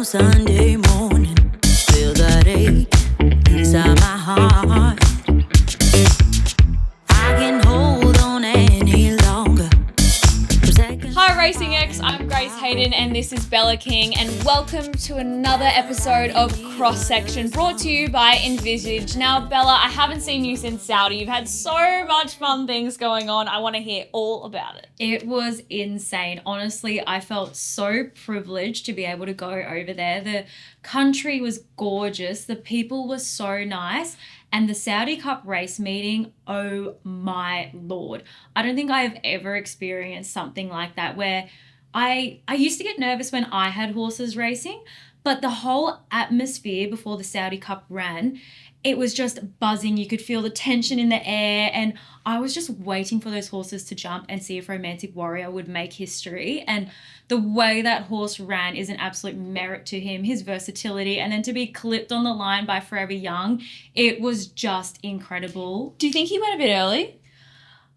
Sunday morning. Feel that ache inside my heart. I can hold on any longer. Hi Racing X, I'm Grace Hayden and this is Bella King, and welcome to another episode of Cross Section brought to you by Envisage. Now Bella, I haven't seen you since Saudi. You've had so much fun things going on. I want to hear all about it. It was insane. Honestly, I felt so privileged to be able to go over there. The country was gorgeous. The people were so nice. And the Saudi Cup race meeting, oh my Lord. I don't think I have ever experienced something like that where I used to get nervous when I had horses racing, but the whole atmosphere before the Saudi Cup ran, it was just buzzing. You could feel the tension in the air, and I was just waiting for those horses to jump and see if Romantic Warrior would make history. And the way that horse ran is an absolute merit to him, his versatility, and then to be clipped on the line by Forever Young, it was just incredible. Do you think he went a bit early?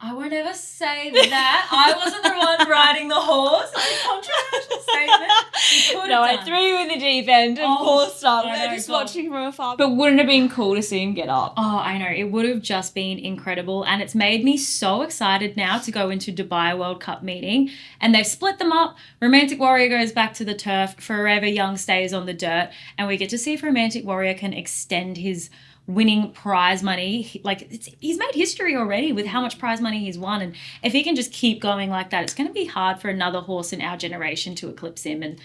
I won't ever say that. I wasn't the one riding the horse. Controversial statement. No, I threw you in the deep end, of course not. I We're know, just God. watching from afar. But wouldn't it have been cool to see him get up? Oh, I know. It would have just been incredible. And it's made me so excited now to go into Dubai World Cup meeting. And they've split them up. Romantic Warrior goes back to the turf. Forever Young stays on the dirt. And we get to see if Romantic Warrior can extend his winning prize money. He's made history already with how much prize money he's won, and if he can just keep going like that, it's going to be hard for another horse in our generation to eclipse him, and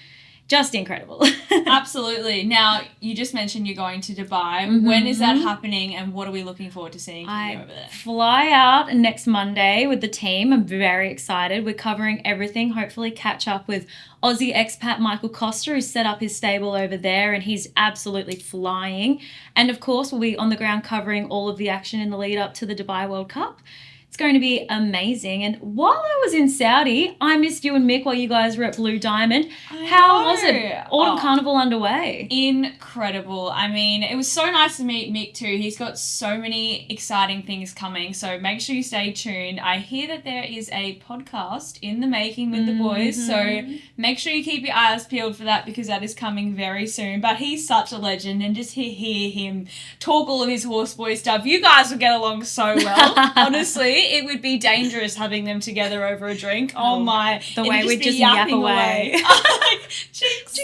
just incredible. Absolutely. Now, you just mentioned you're going to Dubai. Mm-hmm. When is that happening, and what are we looking forward to seeing from you over there? Fly out next Monday with the team. I'm very excited. We're covering everything. Hopefully catch up with Aussie expat Michael Costa, who's set up his stable over there, and he's absolutely flying. And of course, we'll be on the ground covering all of the action in the lead up to the Dubai World Cup. It's going to be amazing. And while I was in Saudi, I missed you and Mick while you guys were at Blue Diamond. How was it? Autumn Carnival underway. Incredible. I mean, it was so nice to meet Mick too. He's got so many exciting things coming, so make sure you stay tuned. I hear that there is a podcast in the making with the boys, so make sure you keep your eyes peeled for that, because that is coming very soon. But he's such a legend, and just to hear him talk all of his horse boy stuff, you guys would get along so well. Honestly, it would be dangerous having them together over a drink. Oh my. The way we just yap away. Like, cheeks.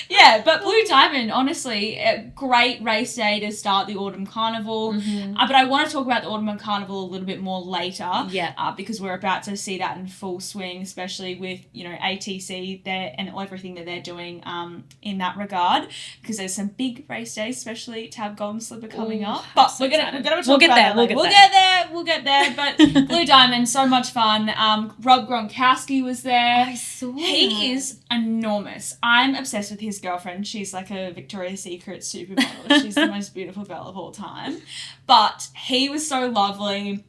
Yeah, but Blue Diamond, honestly, a great race day to start the Autumn Carnival. But I want to talk about the Autumn Carnival a little bit more later. Yeah. Because we're about to see that in full swing, especially with, ATC there and everything that they're doing in that regard. Because there's some big race days, especially Tab Golden Slipper coming up. But we're gonna talk about that later. We'll get there. But Blue Diamond, so much fun. Rob Gronkowski was there. I saw He is enormous. I'm obsessed with his girlfriend. She's like a Victoria's Secret supermodel. She's the most beautiful girl of all time. But he was so lovely.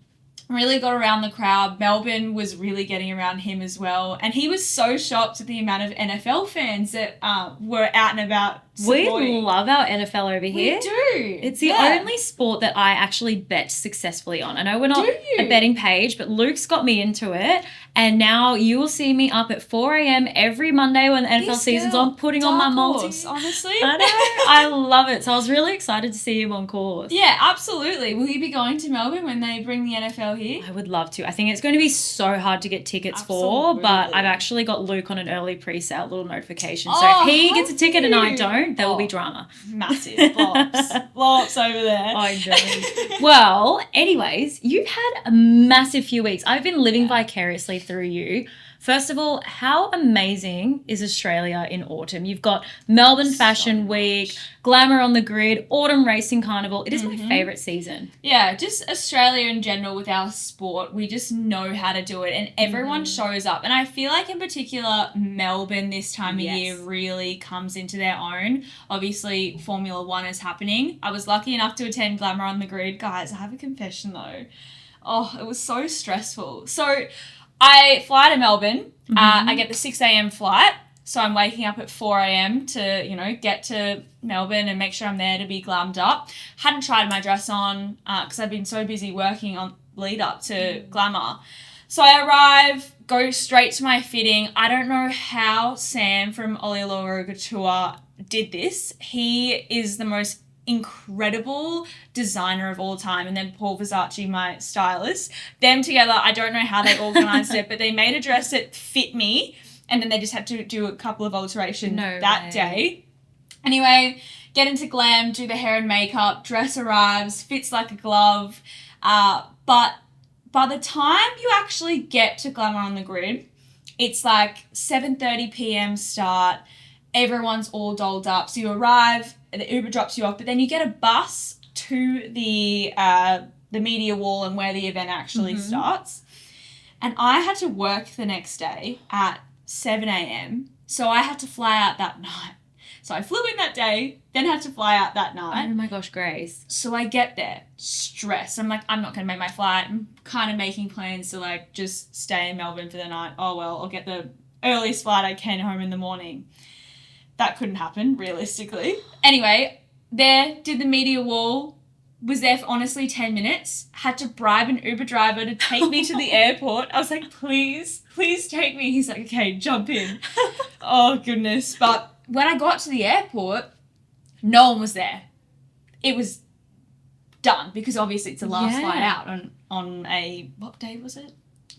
Really got around the crowd. Melbourne was really getting around him as well. And he was so shocked at the amount of NFL fans that were out and about supporting. We love our NFL over here. We do. It's the only sport that I actually bet successfully on. I know we're not a betting page, but Luke's got me into it. And now you will see me up at 4 a.m. every Monday when the NFL season's on, putting on my multi. Honestly. I know. I love it. So I was really excited to see him on course. Yeah, absolutely. Will you be going to Melbourne when they bring the NFL here? I would love to. I think it's going to be so hard to get tickets for, but I've actually got Luke on an early pre-sale little notification. So if he gets a ticket and I don't, there will be drama. Massive flops. Flops over there. I know. Well, anyways, you've had a massive few weeks. I've been living vicariously through you. First of all, how amazing is Australia in autumn? You've got Melbourne Fashion Week, Glamour on the Grid, Autumn Racing Carnival. It is my favourite season. Yeah, just Australia in general with our sport. We just know how to do it, and everyone shows up. And I feel like in particular Melbourne this time of year really comes into their own. Obviously, Formula One is happening. I was lucky enough to attend Glamour on the Grid. Guys, I have a confession though. Oh, it was so stressful. So I fly to Melbourne. I get the 6 a.m. flight. So I'm waking up at 4 a.m. to, get to Melbourne and make sure I'm there to be glammed up. Hadn't tried my dress on because I've been so busy working on lead up to Glamour. So I arrive, go straight to my fitting. I don't know how Sam from Ollie Laura Couture did this. He is the most incredible designer of all time, and then Paul Versace, my stylist. Them together, I don't know how they organised it, but they made a dress that fit me, and then they just had to do a couple of alterations that day. Anyway, get into glam, do the hair and makeup, dress arrives, fits like a glove, but by the time you actually get to Glamour on the Grid, it's like 7:30 p.m. start. Everyone's all dolled up. So you arrive, the Uber drops you off, but then you get a bus to the media wall and where the event actually starts. And I had to work the next day at 7 a.m. So I had to fly out that night. So I flew in that day, then had to fly out that night. Oh my gosh, Grace. So I get there, stressed. I'm like, I'm not going to make my flight. I'm kind of making plans to like just stay in Melbourne for the night. Oh, well, I'll get the earliest flight I can home in the morning. That couldn't happen, realistically. Anyway, did the media wall, was there for honestly 10 minutes, had to bribe an Uber driver to take me to the airport. I was like, please take me. He's like, okay, jump in. Oh, goodness. But when I got to the airport, no one was there. It was done because obviously it's the last flight out on a, what day was it?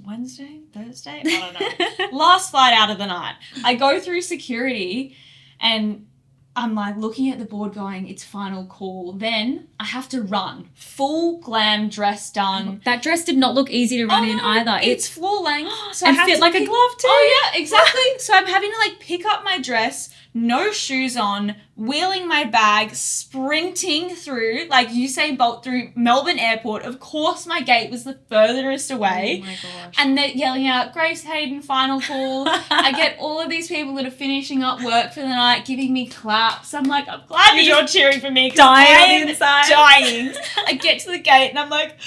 Wednesday? Thursday? I don't know. Last flight out of the night. I go through security and I'm like looking at the board going, it's final call. Then I have to run. Full glam dress done. That dress did not look easy to run in either. It's floor length. So and fit like a glove too. Oh yeah, exactly. So I'm having to like pick up my dress, no shoes on, wheeling my bag, sprinting through, like Usain Bolt through Melbourne Airport. Of course my gate was the furthest away. Oh my gosh. And they're yelling out, Grace Hayden, final call. I get all of these people that are finishing up work for the night giving me claps. I'm like, I'm glad that you're cheering for me. Dying on the inside. Dying. I get to the gate and I'm like,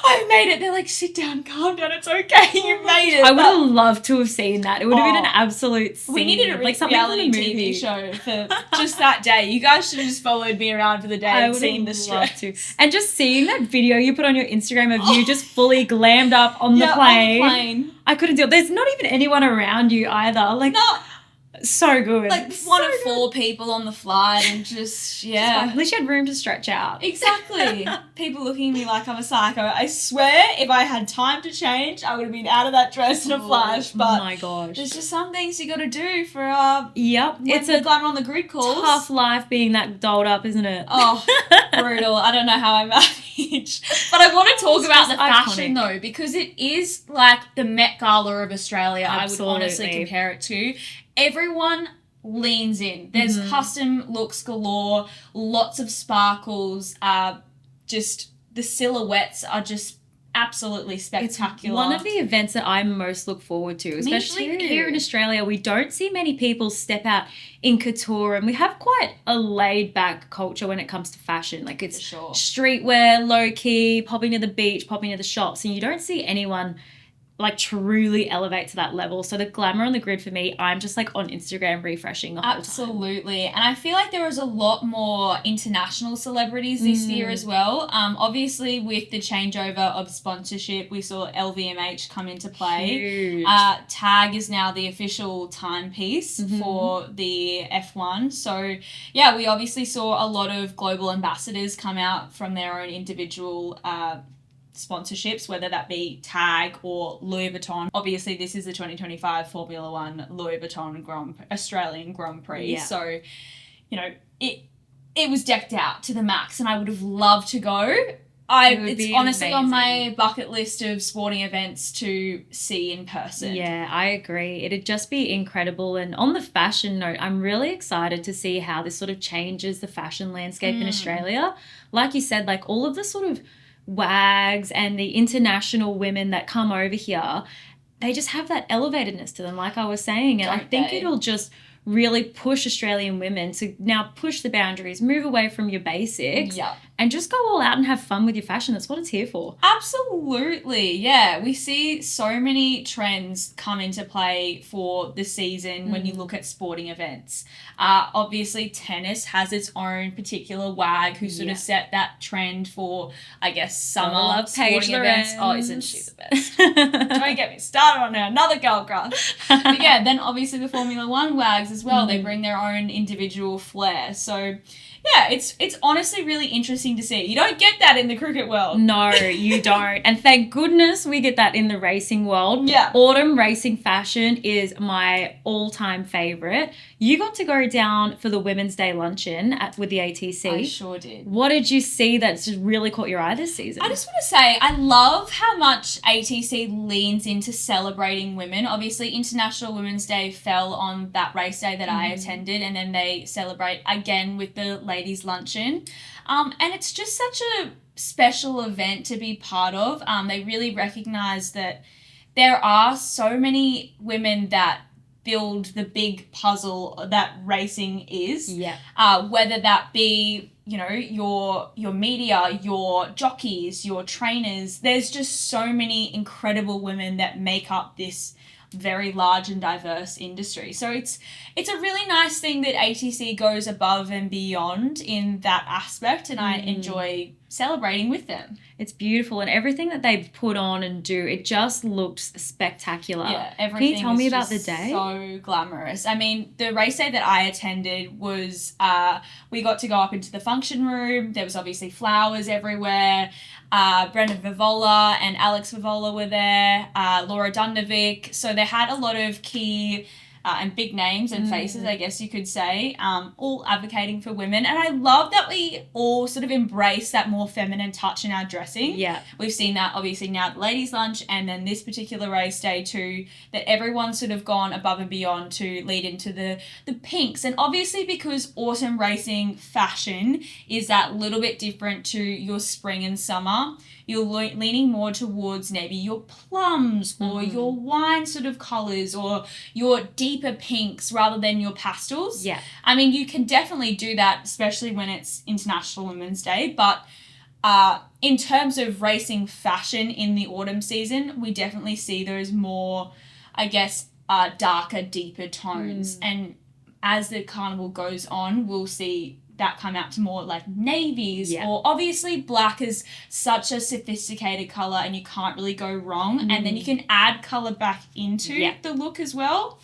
I made it. They're like, sit down, calm down, it's okay, you made it. I would have loved to have seen that. It would have been an absolute scene. We needed a like something reality from a movie. TV show for just that day. You guys should have just followed me around for the day and seen the stress. To. And just seeing that video you put on your Instagram of you just fully glammed up on the plane. I couldn't deal. There's not even anyone around you either. Like, no. So good. Like one of 4 people on the flight and just, At least you had room to stretch out. Exactly. People looking at me like I'm a psycho. I swear if I had time to change, I would have been out of that dress in a flash. But oh my gosh. There's just some things you got to do for it's a Glamour on the Grid calls. Tough life being that dolled up, isn't it? Oh, brutal. I don't know how I manage. But I want to talk about the fashion though, because it is like the Met Gala of Australia. Absolutely. I would honestly compare it to. Everyone leans in. There's custom looks galore, lots of sparkles, just the silhouettes are just absolutely spectacular. It's one of the events that I most look forward to, especially here in Australia. We don't see many people step out in couture, and we have quite a laid-back culture when it comes to fashion. Like it's streetwear, low-key, popping to the beach, popping to the shops, and you don't see anyone like truly elevate to that level. So the Glamour on the Grid for me, I'm just like on Instagram refreshing the whole time. Absolutely. And I feel like there was a lot more international celebrities this year as well. Obviously with the changeover of sponsorship, we saw LVMH come into play. Huge. Tag is now the official timepiece for the F1. So yeah, we obviously saw a lot of global ambassadors come out from their own individual sponsorships, whether that be Tag or Louis Vuitton. Obviously, this is the 2025 Formula One Louis Vuitton Australian Grand Prix. Yeah. So, you know, it was decked out to the max, and I would have loved to go. It's honestly amazing. On my bucket list of sporting events to see in person. Yeah, I agree. It'd just be incredible. And on the fashion note, I'm really excited to see how this sort of changes the fashion landscape in Australia. Like you said, like all of the sort of wags and the international women that come over here, they just have that elevatedness to them, like I was saying. And I think it'll just really push Australian women to now push the boundaries, move away from your basics and just go all out and have fun with your fashion. That's what it's here for. Absolutely, yeah. We see so many trends come into play for the season when you look at sporting events. Obviously, tennis has its own particular wag who sort of set that trend for, I guess, summer sporting events. Oh, isn't she the best? Don't get me started on her. Another girl crush. But yeah, then obviously the Formula One wags as well. They bring their own individual flair. So yeah, it's honestly really interesting to see. You don't get that in the cricket world. No, you don't. And thank goodness we get that in the racing world. Yeah. Autumn racing fashion is my all-time favourite. You got to go down for the Women's Day luncheon with the ATC. I sure did. What did you see that's just really caught your eye this season? I just want to say I love how much ATC leans into celebrating women. Obviously, International Women's Day fell on that race day that I attended, and then they celebrate again with the ladies' luncheon. And it's just such a special event to be part of. They really recognise that there are so many women that build the big puzzle that racing is. Yeah. Whether that be, you know, your media, your jockeys, your trainers. There's just so many incredible women that make up this very large and diverse industry. So it's a really nice thing that ATC goes above and beyond in that aspect, and I enjoy celebrating with them. It's beautiful, and everything that they put on and do, it just looks spectacular. Yeah, everything. Can you tell me about the day? So glamorous. I mean, the race day that I attended was we got to go up into the function room. There was obviously flowers everywhere. Brendan Vivola and Alex Vivola were there. Laura Dundovic. So they had a lot of key and big names and faces, I guess you could say, all advocating for women. And I love that we all sort of embrace that more feminine touch in our dressing. Yeah. We've seen that obviously now at the ladies' lunch and then this particular race day too, that everyone's sort of gone above and beyond to lead into the pinks. And obviously because autumn racing fashion is that little bit different to your spring and summer, you're leaning more towards maybe your plums or your wine sort of colours or your deeper pinks rather than your pastels. Yeah. I mean, you can definitely do that, especially when it's International Women's Day. But in terms of racing fashion in the autumn season, we definitely see those more, I guess, darker, deeper tones. And as the carnival goes on, we'll see that come out to more like navies or obviously black is such a sophisticated colour and you can't really go wrong. And then you can add colour back into the look as well.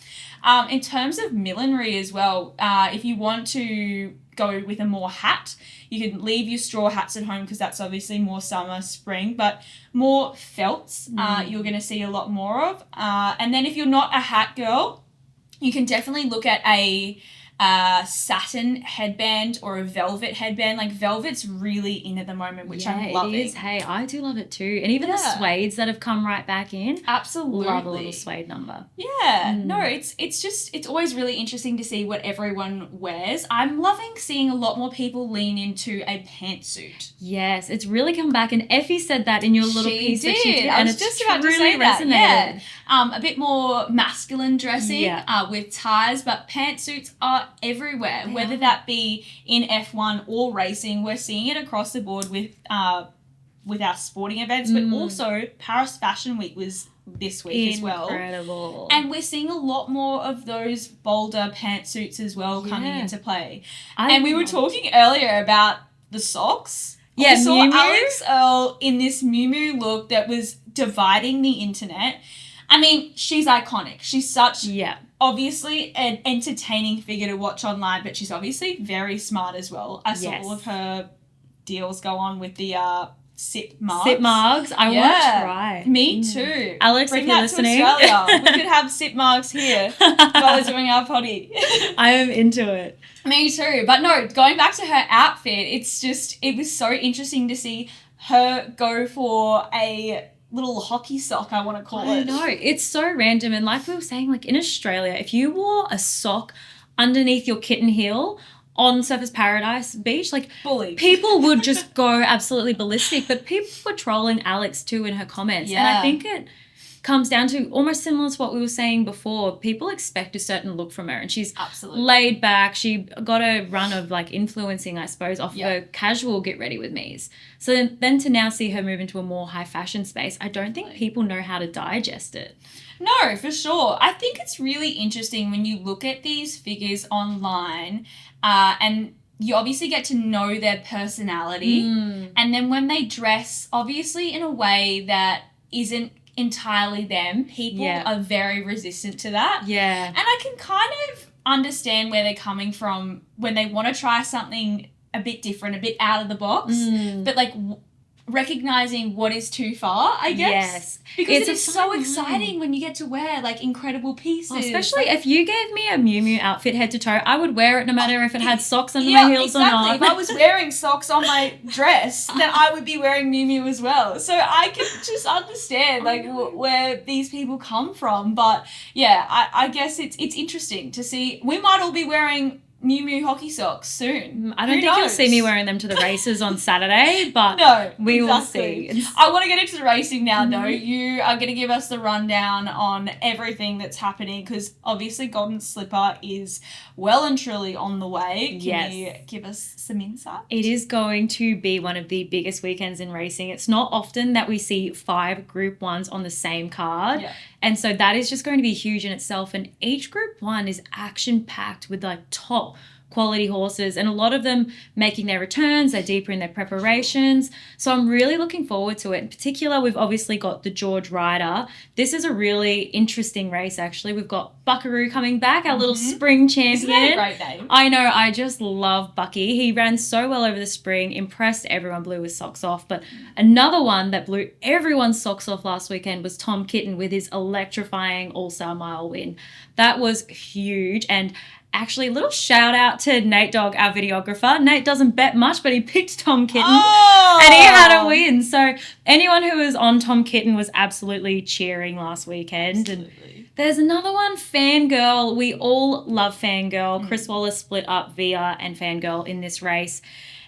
In terms of millinery as well, if you want to go with a more hat, you can leave your straw hats at home because that's obviously more summer, spring, but more felts you're going to see a lot more of. And then if you're not a hat girl, you can definitely look at a satin headband or a velvet headband. Like velvet's really in at the moment, which I'm loving. It is. Hey, I do love it too. And even the suedes that have come right back in. Absolutely. Love a little suede number. Yeah. No, it's always really interesting to see what everyone wears. I'm loving seeing a lot more people lean into a pantsuit. Yes, it's really come back. And Effie said that in your little piece that she did. And it's just about to say resonated. That. Yeah. A bit more masculine dressing with ties, but pantsuits are everywhere, whether that be in F1 or racing. We're seeing it across the board with our sporting events, but also Paris Fashion Week was this week as well. Incredible. And we're seeing a lot more of those bolder pantsuits as well coming into play. We were talking earlier about the socks. Yeah, we saw Miu Miu. Alex Earl in this Miu Miu look that was dividing the internet. I mean, she's iconic. She's such obviously an entertaining figure to watch online, but she's obviously very smart as well. I saw all of her deals go on with the Sip Margs. Sip Margs. I want to try. Me too. Alex, bring if you're that listening. to Australia. We could have Sip Margs here while we're doing our potty. I am into it. Me too. But no, going back to her outfit, it was so interesting to see her go for a little hockey sock, I want to call it. I know. It's so random. And like we were saying, like in Australia, if you wore a sock underneath your kitten heel on Surfers Paradise Beach, like people would just go absolutely ballistic. But people were trolling Alex too in her comments. Yeah. And I think it comes down to almost similar to what we were saying before. People expect a certain look from her, and she's absolutely laid back. She got a run of like influencing, I suppose, off her casual get ready with me's. So then to now see her move into a more high fashion space, I don't think people know how to digest it. No, for sure. I think it's really interesting when you look at these figures online, and you obviously get to know their personality. And then when they dress, obviously in a way that isn't entirely them, people are very resistant to that. Yeah. And I can kind of understand where they're coming from when they want to try something a bit different, a bit out of the box, but like recognizing what is too far, I guess. Yes. Because it's so exciting when you get to wear like incredible pieces. Especially if you gave me a Miu Miu outfit head to toe, I would wear it no matter if it had socks under my heels or not. If I was wearing socks on my dress, then I would be wearing Miu Miu as well. So I can just understand like where these people come from. But yeah, I guess it's interesting to see. We might all be wearing Miu Miu hockey socks soon. I don't think you'll see me wearing them to the races on Saturday, but we will see. I want to get into the racing now, though. You are going to give us the rundown on everything that's happening, because obviously Golden Slipper is well and truly on the way. Can you give us some insight? It is going to be one of the biggest weekends in racing. It's not often that we see 5 Group 1s on the same card. Yeah. And so that is just going to be huge in itself. And each Group 1 is action-packed with like top quality horses, and a lot of them making their returns. They're deeper in their preparations. So I'm really looking forward to it. In particular, we've obviously got the George Rider. This is a really interesting race, actually. We've got Buckaroo coming back, our little spring champion. Isn't that a great name? I know. I just love Bucky. He ran so well over the spring, impressed everyone, blew his socks off. But another one that blew everyone's socks off last weekend was Tom Kitten with his electrifying All-Star Mile win. That was huge. And actually, a little shout out to Nate Dogg, our videographer. Nate doesn't bet much, but he picked Tom Kitten and he had a win. So anyone who was on Tom Kitten was absolutely cheering last weekend. Absolutely. And there's another one, Fangirl. We all love Fangirl. Chris Wallace split up Via and Fangirl in this race.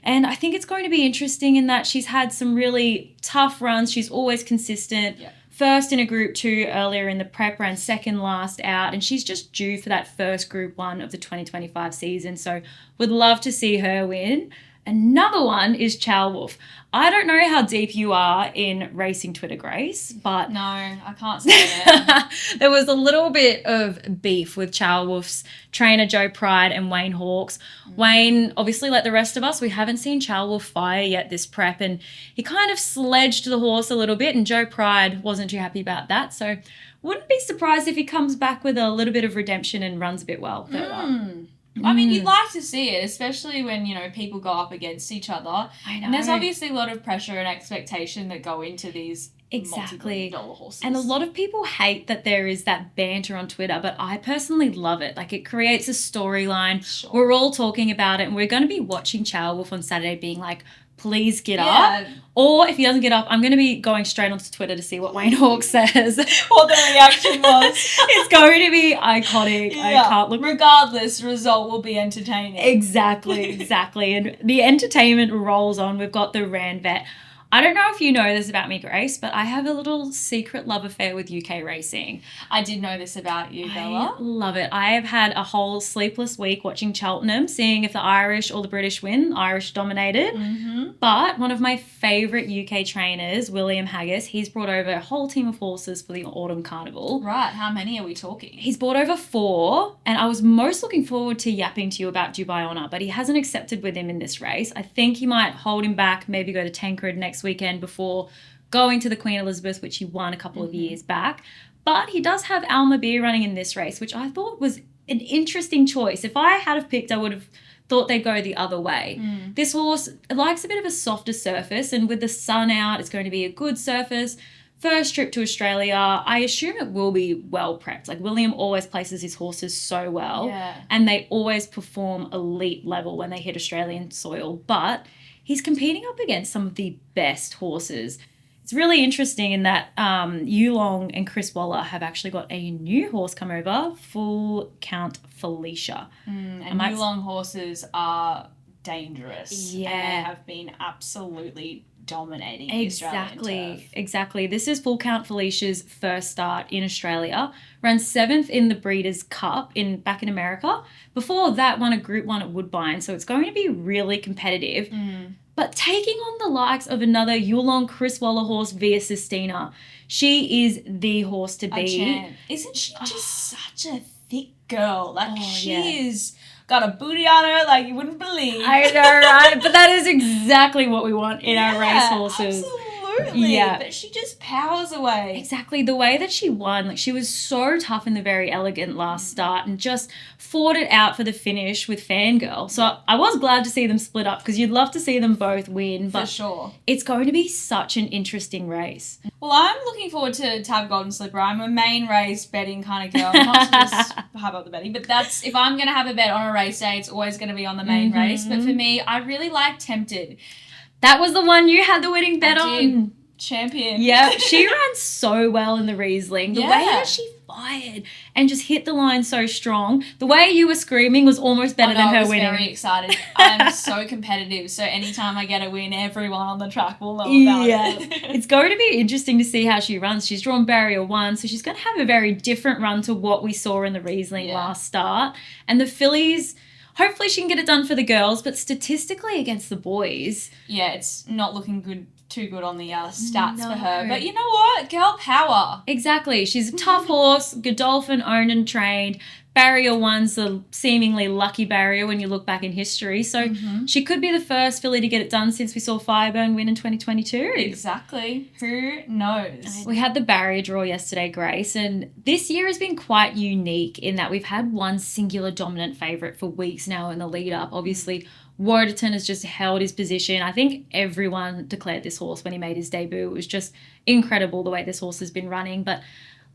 And I think it's going to be interesting in that she's had some really tough runs. She's always consistent. Yeah. First in a Group 2 earlier in the prep, ran second last out, and she's just due for that first Group 1 of the 2025 season. So would love to see her win. Another one is Chow Wolf. I don't know how deep you are in racing Twitter, Grace, but... No, I can't say it. There was a little bit of beef with Chow Wolf's trainer Joe Pride and Wayne Hawkes. Wayne, obviously like the rest of us, we haven't seen Chow Wolf fire yet this prep, and he kind of sledged the horse a little bit, and Joe Pride wasn't too happy about that. So wouldn't be surprised if he comes back with a little bit of redemption and runs a bit well further. I mean, you'd like to see it, especially when, you know, people go up against each other. I know. And there's obviously a lot of pressure and expectation that go into these multi-billion-dollar horses. And a lot of people hate that there is that banter on Twitter, but I personally love it. Like, it creates a storyline. Sure. We're all talking about it, and we're going to be watching Chow Wolf on Saturday being like, please get up. Or if he doesn't get up, I'm going to be going straight onto Twitter to see what Wayne Hawkes says. What the reaction was. It's going to be iconic. Yeah. I can't look. Regardless, result will be entertaining. Exactly. And the entertainment rolls on. We've got the Rand vet. I don't know if you know this about me, Grace, but I have a little secret love affair with UK racing. I did know this about you, Bella. I love it. I have had a whole sleepless week watching Cheltenham, seeing if the Irish or the British win. Irish dominated. But one of my favourite UK trainers, William Haggis, he's brought over a whole team of horses for the Autumn Carnival. Right. How many are we talking? He's brought over 4, and I was most looking forward to yapping to you about Dubai Honour, but he hasn't accepted with him in this race. I think he might hold him back, maybe go to Tancred next weekend before going to the Queen Elizabeth, which he won a couple of years back. But he does have Alma Beer running in this race, which I thought was an interesting choice. If I had have picked, I would have thought they'd go the other way. This horse likes a bit of a softer surface, and with the sun out, it's going to be a good surface. First trip to Australia, I assume it will be well prepped. Like, William always places his horses so well, and they always perform elite level when they hit Australian soil. But he's competing up against some of the best horses. It's really interesting in that Yulong and Chris Waller have actually got a new horse come over, Full Count Felicia. And Yulong horses are dangerous. Yeah. And they have been absolutely dominating the Australian turf. Exactly. This is Full Count Felicia's first start in Australia. Ran 7th in the Breeders' Cup back in America. Before that, won a Group 1 at Woodbine. So it's going to be really competitive. But taking on the likes of another Yulong Chris Waller horse, Via Sistina, she is the horse to beat. Isn't she just such a thick girl? Like, she is got a booty on her like you wouldn't believe. I know, right? But that is exactly what we want in our racehorses. Absolutely. Yeah. But she just powers away. Exactly. The way that she won, like she was so tough in the Very Elegant last start and just fought it out for the finish with Fangirl. So I was glad to see them split up because you'd love to see them both win. But for sure. It's going to be such an interesting race. Well, I'm looking forward to Tab Golden Slipper. I'm a main race betting kind of girl. Not to just hype up the betting, but that's if I'm going to have a bet on a race day, it's always going to be on the main race. But for me, I really like Tempted. That was the one you had the winning bet on. Champion. Yeah, she ran so well in the Riesling. The way that she fired and just hit the line so strong. The way you were screaming was almost better than her winning. I was very excited. I'm so competitive, so anytime I get a win, everyone on the track will know about it. It's going to be interesting to see how she runs. She's drawn barrier 1, so she's going to have a very different run to what we saw in the Riesling last start. And the fillies, hopefully she can get it done for the girls, but statistically against the boys. Yeah, it's not looking too good on the stats for her. But you know what? Girl power. Exactly. She's a tough horse, Godolphin owned and trained. Barrier 1's the seemingly lucky barrier when you look back in history. So she could be the first filly to get it done since we saw Fireburn win in 2022. Exactly. Who knows? We had the barrier draw yesterday, Grace, and this year has been quite unique in that we've had one singular dominant favourite for weeks now in the lead up. Obviously, Waterton has just held his position. I think everyone declared this horse when he made his debut. It was just incredible the way this horse has been running, but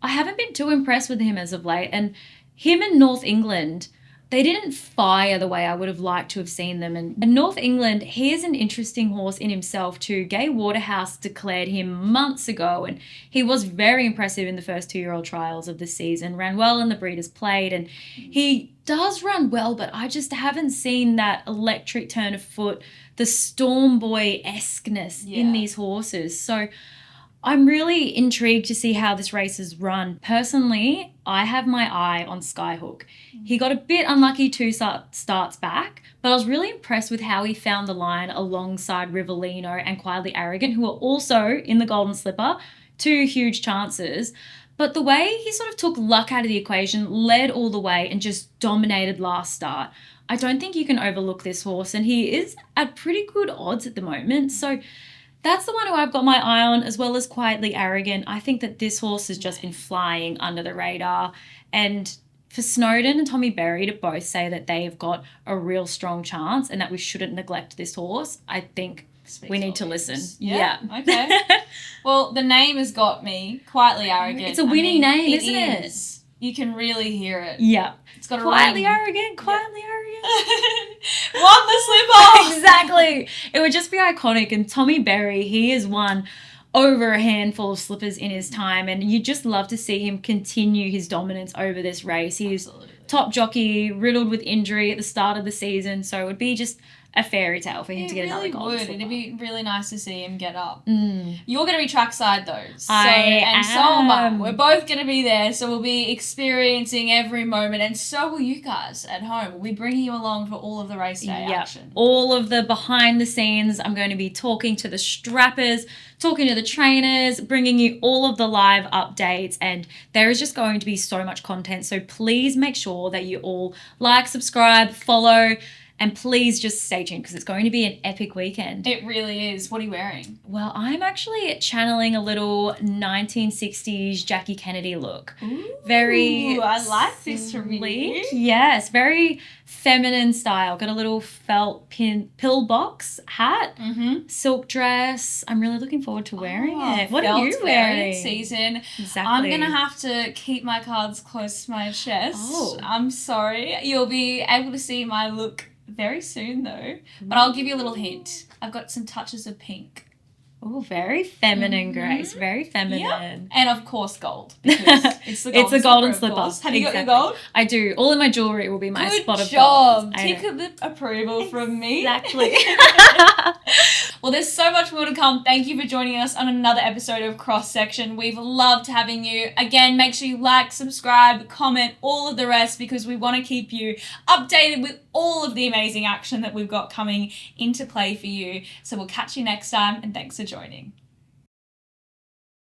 I haven't been too impressed with him as of late. And him in North England, they didn't fire the way I would have liked to have seen them. And North England, he is an interesting horse in himself too. Gay Waterhouse declared him months ago, and he was very impressive in the first 2-year-old trials of the season. Ran well in the Breeders' Plate, and he does run well, but I just haven't seen that electric turn of foot, the Storm Boy-esqueness in these horses. So I'm really intrigued to see how this race is run. Personally, I have my eye on Skyhook. He got a bit unlucky 2 starts back, but I was really impressed with how he found the line alongside Rivellino and Quietly Arrogant, who are also in the Golden Slipper. 2 huge chances. But the way he sort of took luck out of the equation, led all the way and just dominated last start. I don't think you can overlook this horse, and he is at pretty good odds at the moment. So that's the one who I've got my eye on, as well as Quietly Arrogant. I think that this horse has just been flying under the radar. And for Snowden and Tommy Berry to both say that they've got a real strong chance and that we shouldn't neglect this horse, I think we need to listen. Yeah. Okay. Well, the name has got me. Quietly Arrogant. It's a winning name, isn't it? You can really hear it. Yeah. It's got a Quietly Arrogant, Quietly Arrogant. Won the slipper. Exactly. It would just be iconic. And Tommy Berry, he has won over a handful of slippers in his time, and you just love to see him continue his dominance over this race. He's top jockey, riddled with injury at the start of the season, so it would be just a fairy tale for him to get another golden slipper. It'd be really nice to see him get up. You're going to be trackside though. So am. am I. We're both going to be there, so we'll be experiencing every moment, and so will you guys at home. We'll be bringing you along for all of the race day action. All of the behind the scenes. I'm going to be talking to the strappers, talking to the trainers, bringing you all of the live updates, and there is just going to be so much content. So please make sure that you all like, subscribe, follow, and please just stay tuned because it's going to be an epic weekend. It really is. What are you wearing? Well, I'm actually channeling a little 1960s Jackie Kennedy look. Ooh, very I like this from you. Yes, very feminine style. Got a little felt pillbox hat, silk dress. I'm really looking forward to wearing it. What are you wearing? Season. Exactly. I'm going to have to keep my cards close to my chest. Oh. I'm sorry. You'll be able to see my look very soon though, but I'll give you a little hint. I've got some touches of pink. Oh, very feminine, Grace. Very feminine. Yep. And of course gold, because it's the golden slipper. Have you got your gold? I do. All in my jewellery will be my spot of gold. gold. Tick of the approval from me. Exactly. Well, there's so much more to come. Thank you for joining us on another episode of Cross Section. We've loved having you. Again, make sure you like, subscribe, comment, all of the rest, because we want to keep you updated with all of the amazing action that we've got coming into play for you. So we'll catch you next time, and thanks for joining.